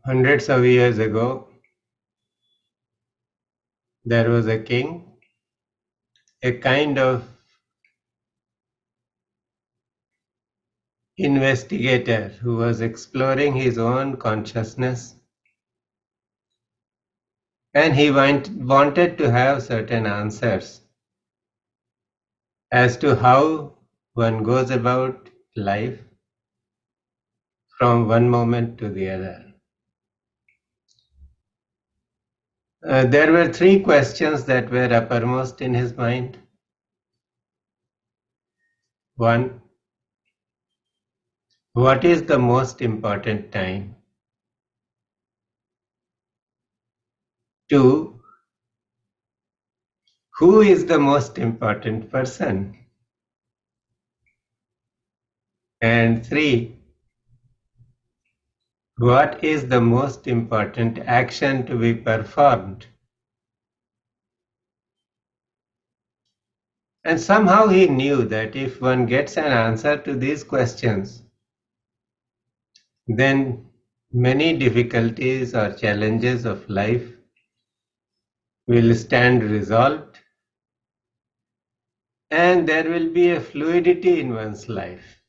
Hundreds of years ago, there was a king, a kind of investigator who was exploring his own consciousness, and he wanted to have certain answers as to how one goes about life from one moment to the other. There were three questions that were uppermost in his mind. One, what is the most important time? Two, who is the most important person? And three, what is the most important action to be performed? And somehow he knew that if one gets an answer to these questions, then many difficulties or challenges of life will stand resolved, and there will be a fluidity in one's life.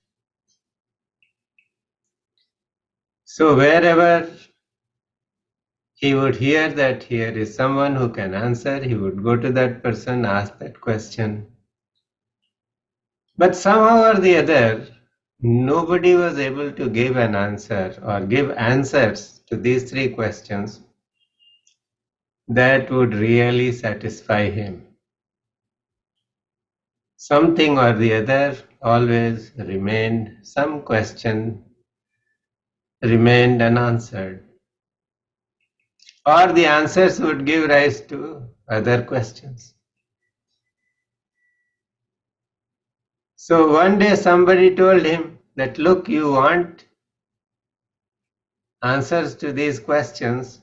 So wherever he would hear that here is someone who can answer, he would go to that person, ask that question. But somehow or the other, nobody was able to give an answer or give answers to these three questions that would really satisfy him. Something or the other always remained, some question remained unanswered, or the answers would give rise to other questions. So one day somebody told him that, look, you want answers to these questions,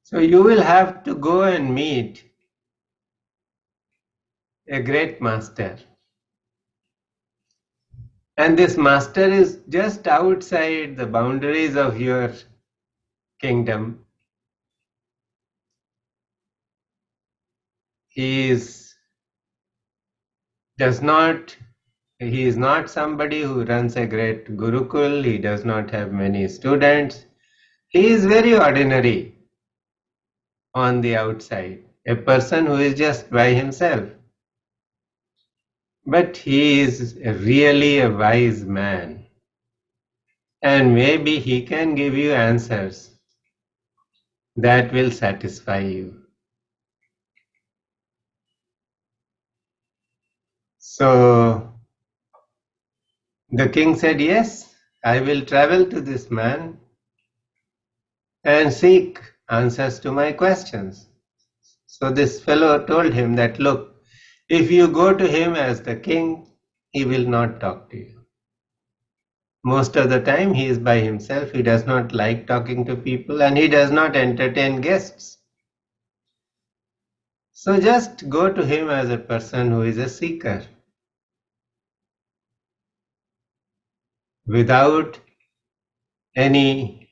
so you will have to go and meet a great master. And this master is just outside the boundaries of your kingdom. He is not somebody who runs a great gurukul. He does not have many students. He is very ordinary on the outside, a person who is just by himself. But he is really a wise man, and maybe he can give you answers that will satisfy you. So the king said, yes, I will travel to this man and seek answers to my questions. So this fellow told him that, look, if you go to him as the king, he will not talk to you. Most of the time he is by himself, he does not like talking to people, and he does not entertain guests. So just go to him as a person who is a seeker, without any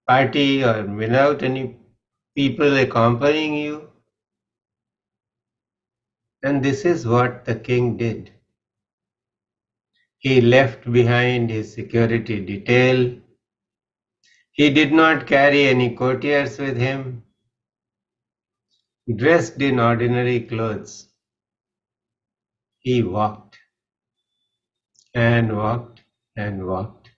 party or without any people accompanying you. And this is what the king did. He left behind his security detail. He did not carry any courtiers with him. Dressed in ordinary clothes, he walked and walked and walked.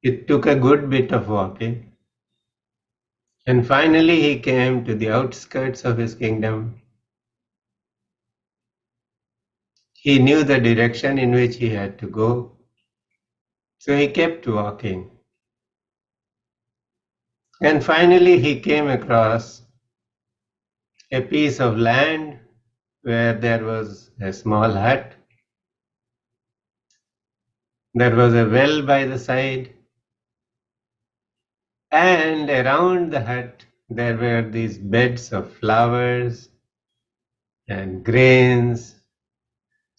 It took a good bit of walking, and finally he came to the outskirts of his kingdom. He knew the direction in which he had to go, so he kept walking. And finally he came across a piece of land where there was a small hut. There was a well by the side, and around the hut there were these beds of flowers and grains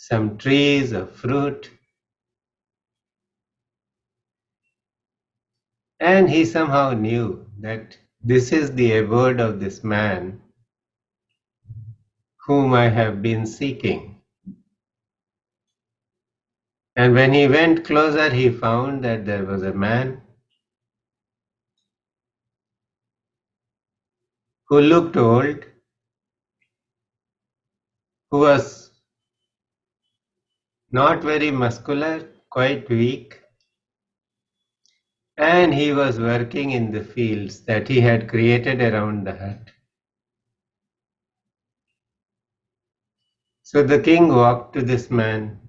some trees of fruit, and he somehow knew that this is the abode of this man whom I have been seeking. And when he went closer, he found that there was a man who looked old, who was not very muscular, quite weak, and he was working in the fields that he had created around the hut. So the king walked to this man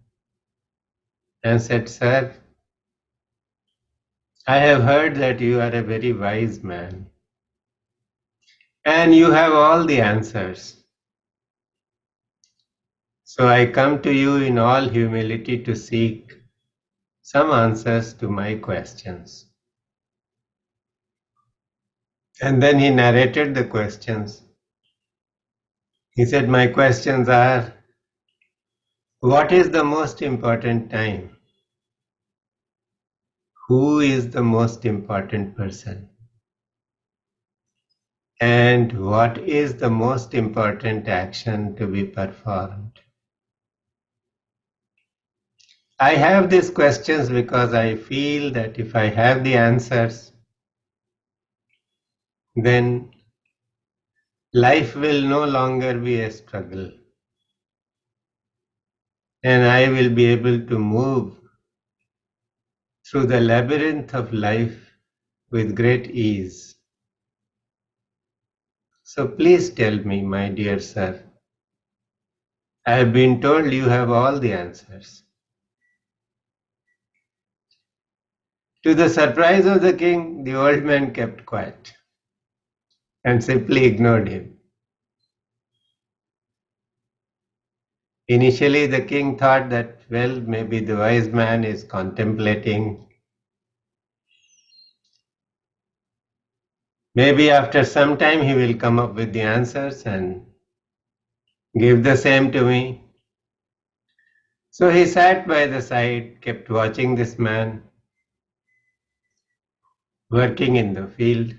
and said, "Sir, I have heard that you are a very wise man and you have all the answers. So I come to you in all humility to seek some answers to my questions." And then he narrated the questions. He said, "My questions are, what is the most important time? Who is the most important person? And what is the most important action to be performed?" I have these questions because I feel that if I have the answers, then life will no longer be a struggle, and I will be able to move through the labyrinth of life with great ease. So please tell me, my dear sir, I have been told you have all the answers. To the surprise of the king, the old man kept quiet and simply ignored him. Initially, the king thought that, well, maybe the wise man is contemplating. Maybe after some time he will come up with the answers and give the same to me. So he sat by the side, kept watching this man working in the field,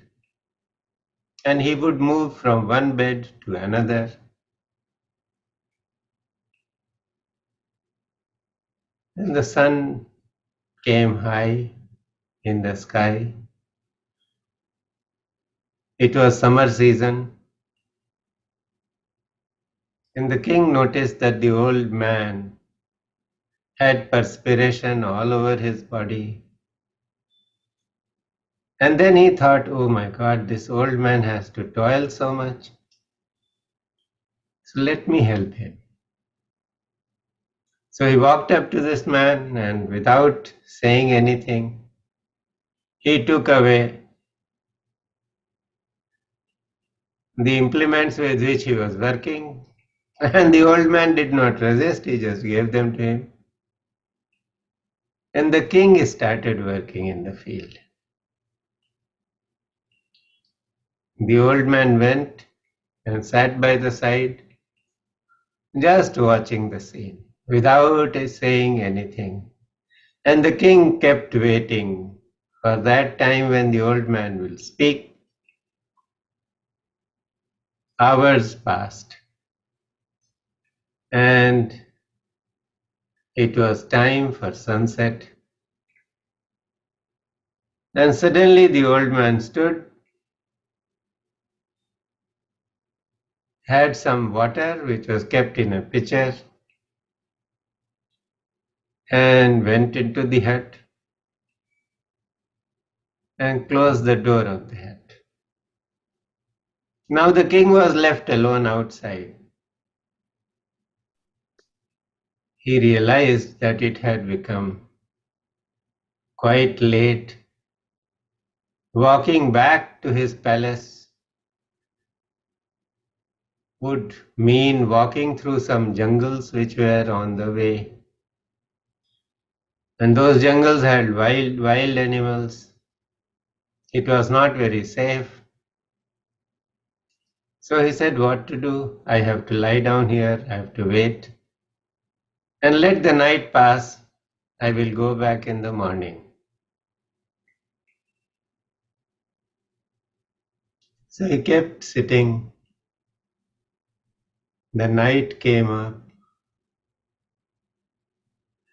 and he would move from one bed to another. And the sun came high in the sky. It was summer season, and the king noticed that the old man had perspiration all over his body. And then he thought, oh my God, this old man has to toil so much. So let me help him. So he walked up to this man and without saying anything, he took away the implements with which he was working. And the old man did not resist, he just gave them to him. And the king started working in the field. The old man went and sat by the side, just watching the scene, without saying anything. And the king kept waiting for that time when the old man will speak. Hours passed, and it was time for sunset. Then suddenly the old man stood, had some water which was kept in a pitcher, and went into the hut and closed the door of the hut. Now the king was left alone outside. He realized that it had become quite late. Walking back to his palace would mean walking through some jungles which were on the way. And those jungles had wild animals. It was not very safe. So he said, what to do? I have to lie down here, I have to wait. and let the night pass. I will go back in the morning. So he kept sitting. The night came up.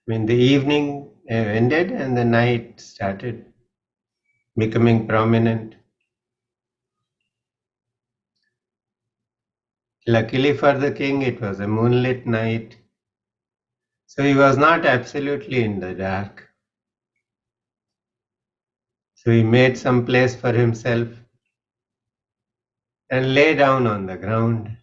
When the evening ended and the night started becoming prominent. Luckily for the king, it was a moonlit night, so he was not absolutely in the dark. So he made some place for himself and lay down on the ground.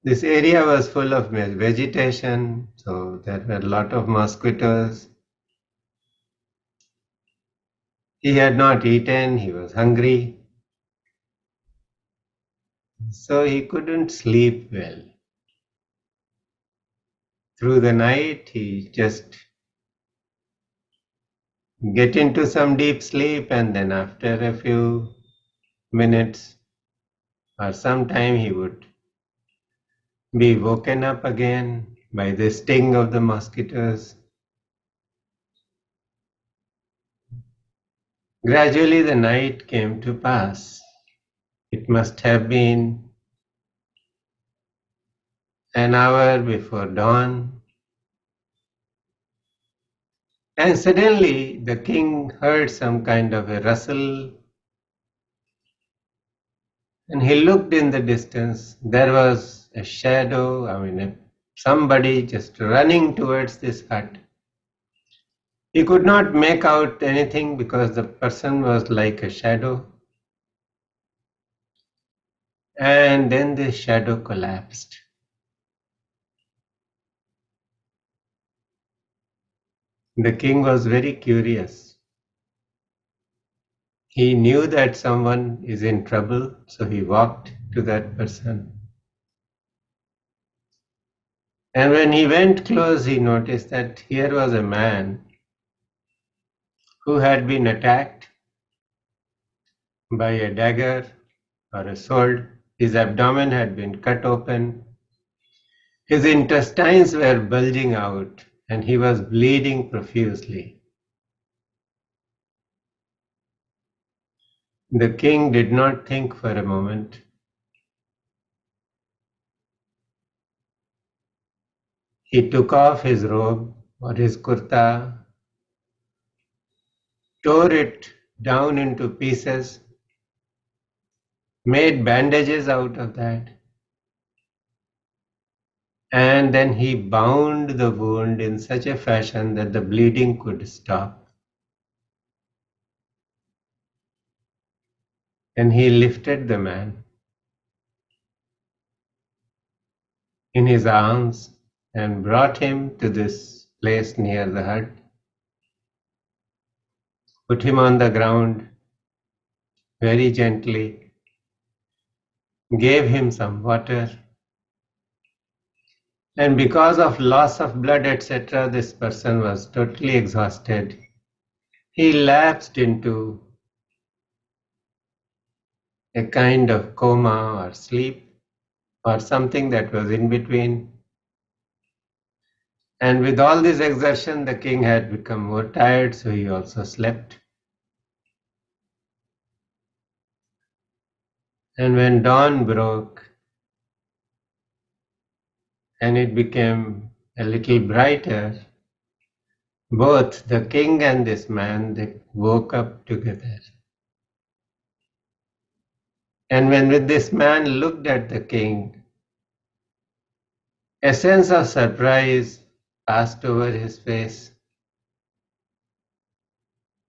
This area was full of vegetation, so there were a lot of mosquitoes. He had not eaten, he was hungry, so he couldn't sleep well. Through the night, he just get into some deep sleep, and then after a few minutes or some time he would be woken up again by the sting of the mosquitoes. Gradually the night came to pass. It must have been an hour before dawn, and suddenly the king heard some kind of a rustle, and he looked in the distance. There was a shadow, somebody just running towards this hut. He could not make out anything because the person was like a shadow. And then the shadow collapsed. The king was very curious. He knew that someone is in trouble, so he walked to that person. And when he went close, he noticed that here was a man who had been attacked by a dagger or a sword. His abdomen had been cut open. His intestines were bulging out, and he was bleeding profusely. The king did not think for a moment. He took off his robe or his kurta, tore it down into pieces, made bandages out of that, and then he bound the wound in such a fashion that the bleeding could stop. And he lifted the man in his arms and brought him to this place near the hut, put him on the ground very gently, gave him some water, and because of loss of blood, etc., this person was totally exhausted. He lapsed into a kind of coma or sleep or something that was in between. And with all this exertion, the king had become more tired, so he also slept. And when dawn broke and it became a little brighter, both the king and this man, they woke up together. And when this man looked at the king, a sense of surprise passed over his face.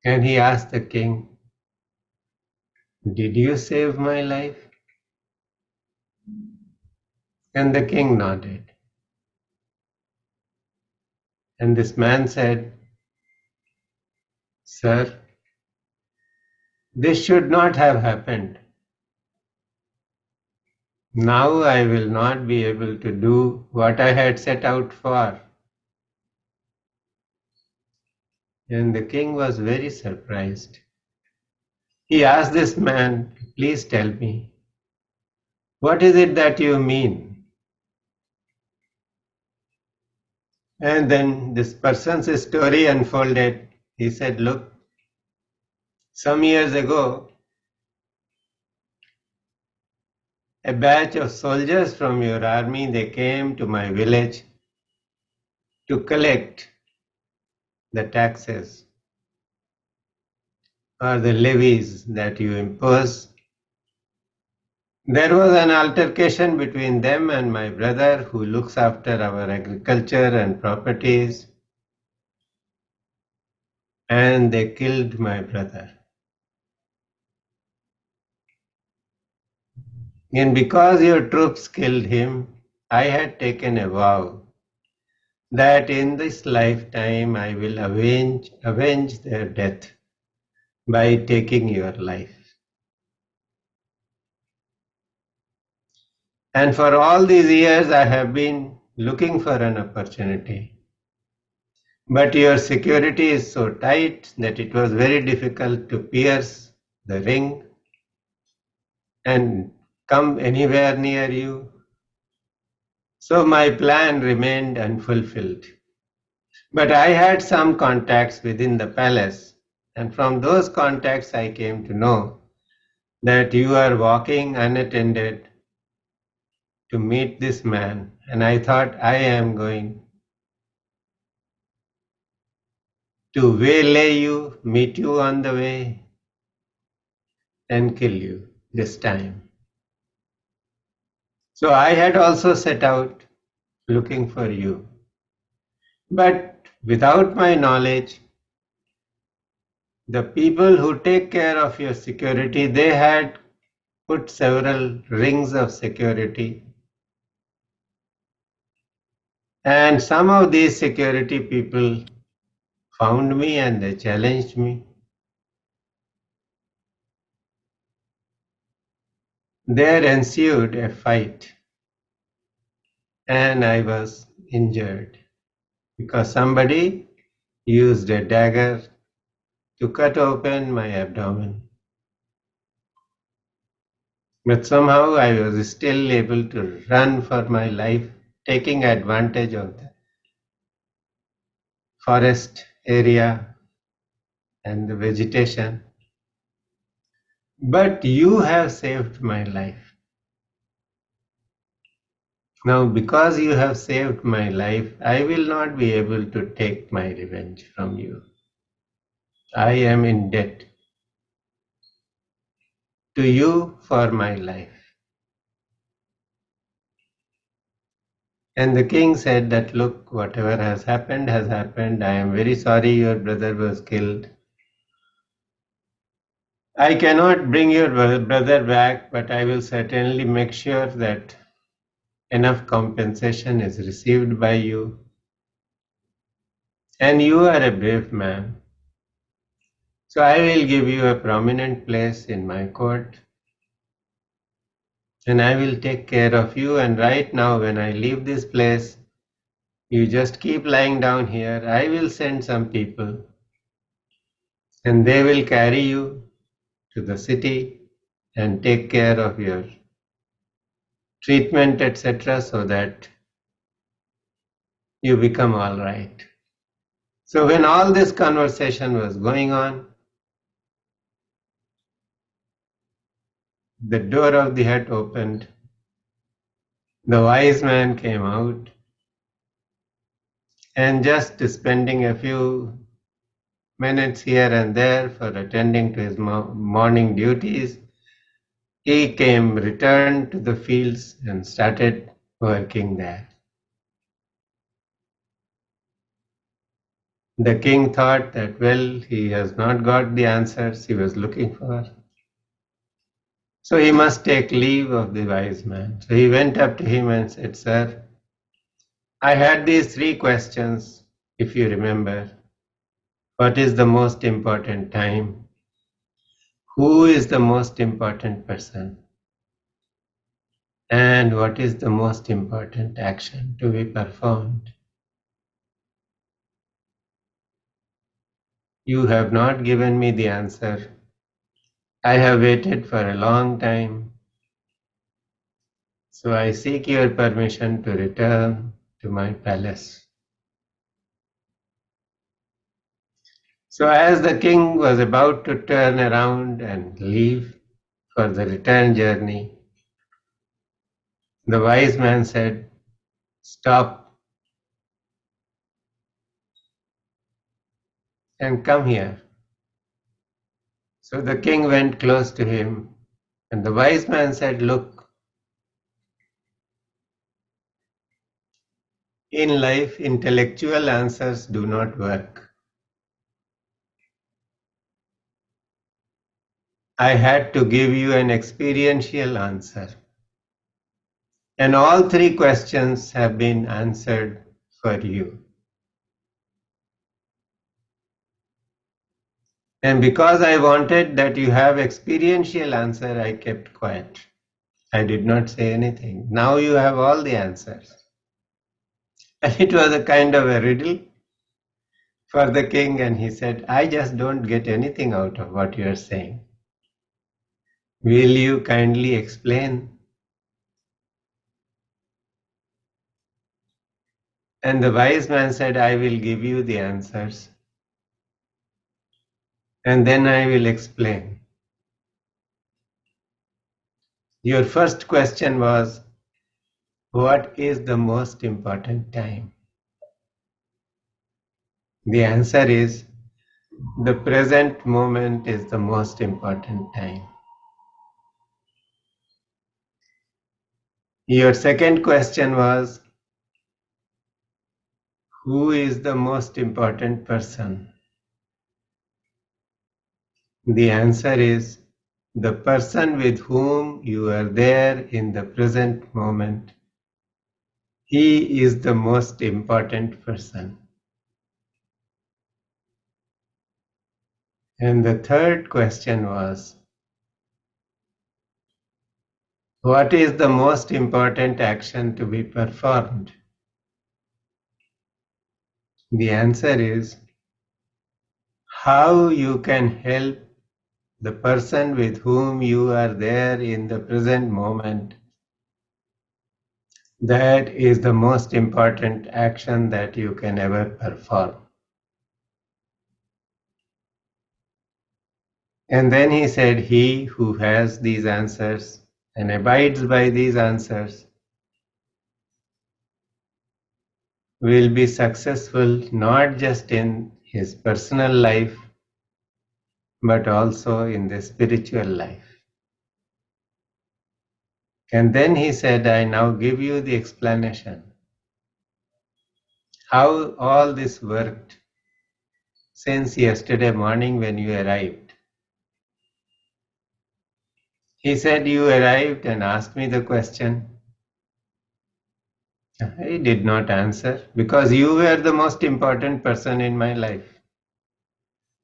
And he asked the king, "Did you save my life?" And the king nodded. And this man said, "Sir, this should not have happened. Now I will not be able to do what I had set out for." And the king was very surprised. He asked this man, "Please tell me, what is it that you mean? And then this person's story unfolded. He said, look, some years ago, a batch of soldiers from your army, they came to my village to collect the taxes or the levies that you impose. There was an altercation between them and my brother who looks after our agriculture and properties, and they killed my brother. And because your troops killed him, I had taken a vow that in this lifetime I will avenge their death by taking your life. And for all these years I have been looking for an opportunity. But your security is so tight that it was very difficult to pierce the ring and come anywhere near you. So my plan remained unfulfilled. But I had some contacts within the palace, and from those contacts I came to know that you are walking unattended to meet this man, and I thought I am going to waylay you, meet you on the way, and kill you this time. So I had also set out looking for you. But without my knowledge, the people who take care of your security, they had put several rings of security. And some of these security people found me and they challenged me. There ensued a fight, and I was injured because somebody used a dagger to cut open my abdomen. But somehow I was still able to run for my life, taking advantage of the forest area and the vegetation. But you have saved my life. Now, because you have saved my life, I will not be able to take my revenge from you. I am in debt to you for my life. And the king said that, look, whatever has happened has happened. I am very sorry your brother was killed. I cannot bring your brother back, but I will certainly make sure that enough compensation is received by you. And you are a brave man. So I will give you a prominent place in my court, and I will take care of you. And right now, when I leave this place, you just keep lying down here. I will send some people, and they will carry you to the city and take care of your treatment, etc., so that you become all right. So when all this conversation was going on, the door of the hut opened. The wise man came out, and just spending a few minutes here and there for attending to his morning duties, he returned to the fields and started working there. The king thought that, well, he has not got the answers he was looking for. So he must take leave of the wise man. So he went up to him and said, sir, I had these three questions, if you remember. What is the most important time? Who is the most important person? And what is the most important action to be performed? You have not given me the answer. I have waited for a long time. So I seek your permission to return to my palace. So as the king was about to turn around and leave for the return journey, the wise man said, "Stop and come here." So the king went close to him, and the wise man said, "Look, in life, intellectual answers do not work. I had to give you an experiential answer. And all three questions have been answered for you. And because I wanted that you have experiential answer, I kept quiet. I did not say anything. Now you have all the answers." And it was a kind of a riddle for the king, and he said, "I just don't get anything out of what you are saying. Will you kindly explain?" And the wise man said, "I will give you the answers, and then I will explain. Your first question was, what is the most important time? The answer is, the present moment is the most important time. Your second question was, who is the most important person? The answer is, the person with whom you are there in the present moment. He is the most important person. And the third question was, what is the most important action to be performed? The answer is, how you can help the person with whom you are there in the present moment. That is the most important action that you can ever perform. And then he said, he who has these answers and abides by these answers will be successful not just in his personal life, but also in the spiritual life. And then he said, I now give you the explanation how all this worked since yesterday morning when you arrived. He said, you arrived and asked me the question. I did not answer because you were the most important person in my life.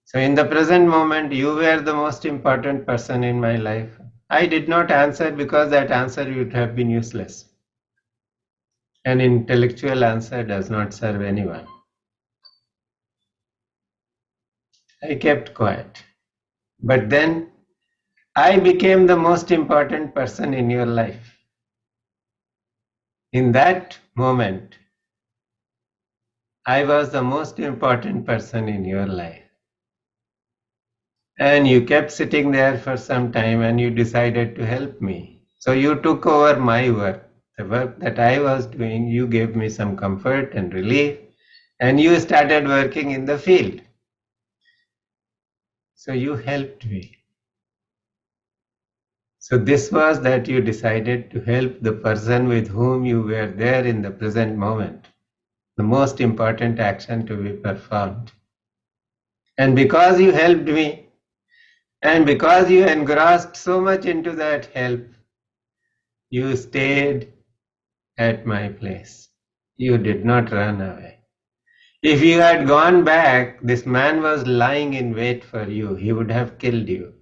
So in the present moment, you were the most important person in my life. I did not answer because that answer would have been useless. An intellectual answer does not serve anyone. I kept quiet. But then I became the most important person in your life. In that moment, I was the most important person in your life. And you kept sitting there for some time and you decided to help me. So you took over my work. The work that I was doing, you gave me some comfort and relief, and you started working in the field. So you helped me. So this was that you decided to help the person with whom you were there in the present moment. The most important action to be performed. And because you helped me, and because you engrossed so much into that help, you stayed at my place. You did not run away. If you had gone back, this man was lying in wait for you. He would have killed you.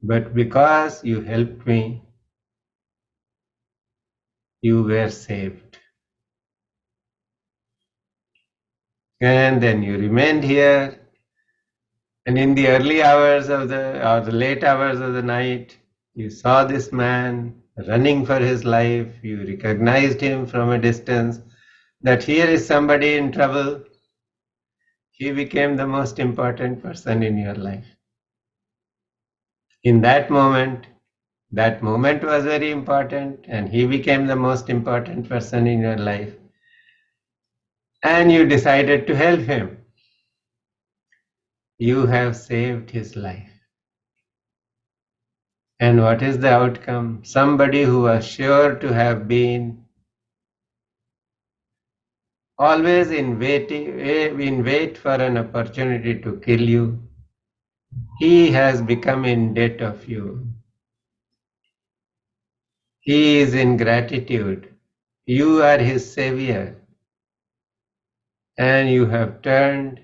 But because you helped me, you were saved. And then you remained here. And in the early hours of the late hours of the night, you saw this man running for his life. You recognized him from a distance, that here is somebody in trouble. he became the most important person in your life. In that moment was very important, and he became the most important person in your life. And you decided to help him. You have saved his life. And what is the outcome? Somebody who was sure to have been always in wait for an opportunity to kill you, he has become in debt of you. He is in gratitude. You are his savior, and you have turned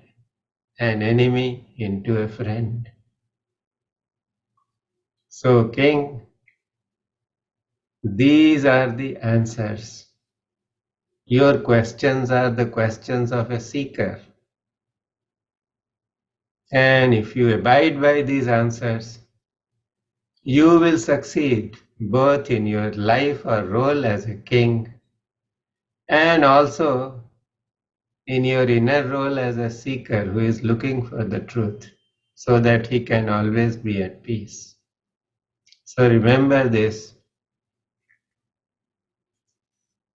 an enemy into a friend. So, King, these are the answers. Your questions are the questions of a seeker. And if you abide by these answers, you will succeed both in your life or role as a king and also in your inner role as a seeker who is looking for the truth so that he can always be at peace. So remember this.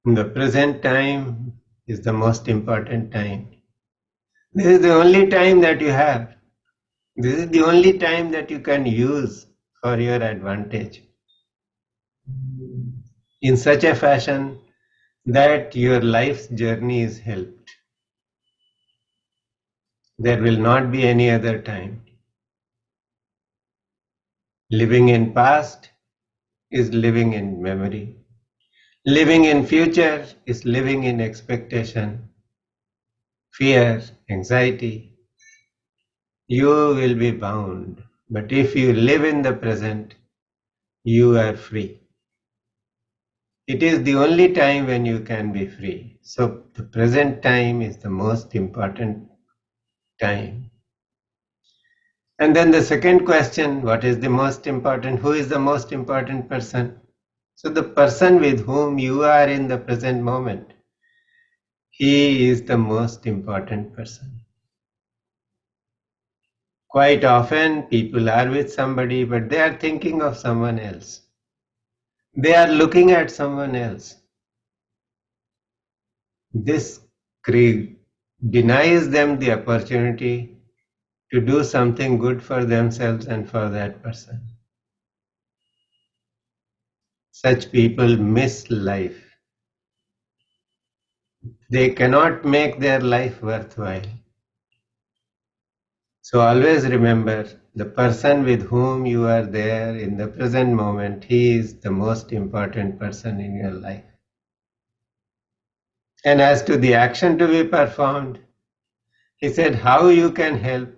The present time is the most important time. This is the only time that you have. This is the only time that you can use for your advantage in such a fashion that your life's journey is helped. There will not be any other time. Living in past is living in memory. Living in future is living in expectation, fear, anxiety. You will be bound. But if you live in the present, you are free. It is the only time when you can be free. So the present time is the most important time. And then the second question, what is the most important? Who is the most important person? So the person with whom you are in the present moment, he is the most important person. Quite often people are with somebody, but they are thinking of someone else. They are looking at someone else. This denies them the opportunity to do something good for themselves and for that person. Such people miss life. They cannot make their life worthwhile. So always remember, the person with whom you are there in the present moment, he is the most important person in your life. And as to the action to be performed, he said, how you can help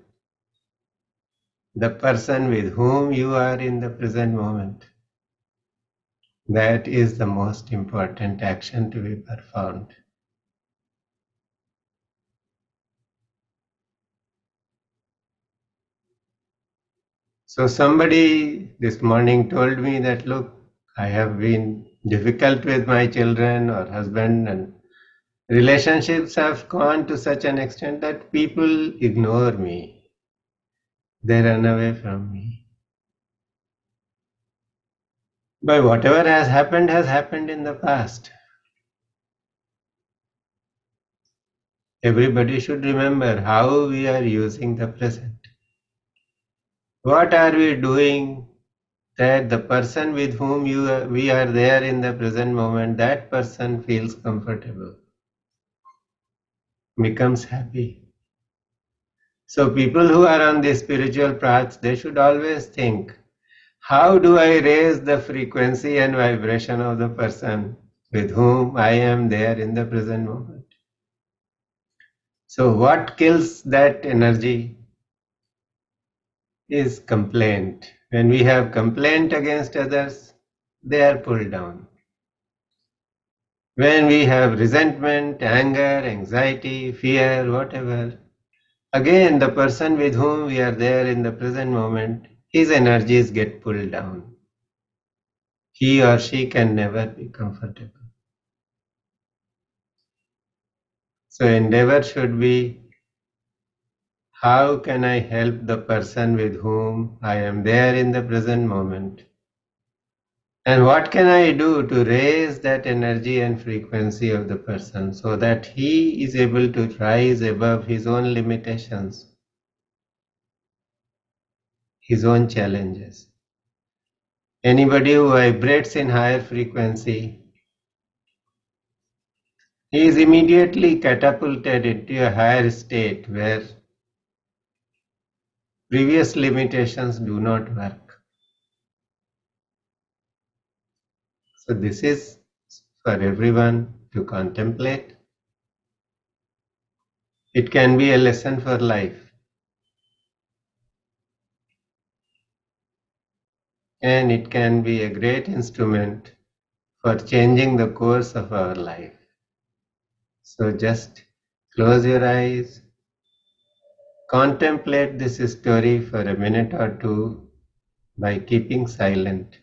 the person with whom you are in the present moment. That is the most important action to be performed. So somebody this morning told me that, look, I have been difficult with my children or husband, and relationships have gone to such an extent that people ignore me. They run away from me. But whatever has happened in the past. Everybody should remember how we are using the present. What are we doing that the person with whom we are there in the present moment, that person feels comfortable, becomes happy. So people who are on the spiritual path, they should always think, how do I raise the frequency and vibration of the person with whom I am there in the present moment? So what kills that energy is complaint. When we have complaint against others, they are pulled down. When we have resentment, anger, anxiety, fear, whatever, again the person with whom we are there in the present moment, his energies get pulled down. He or she can never be comfortable. So endeavor should be How can I help the person with whom I am there in the present moment? And what can I do to raise that energy and frequency of the person so that he is able to rise above his own limitations, his own challenges? Anybody who vibrates in higher frequency, he is immediately catapulted into a higher state where previous limitations do not work. So this is for everyone to contemplate. It can be a lesson for life, and it can be a great instrument for changing the course of our life. So just close your eyes, contemplate this story for a minute or two by keeping silent.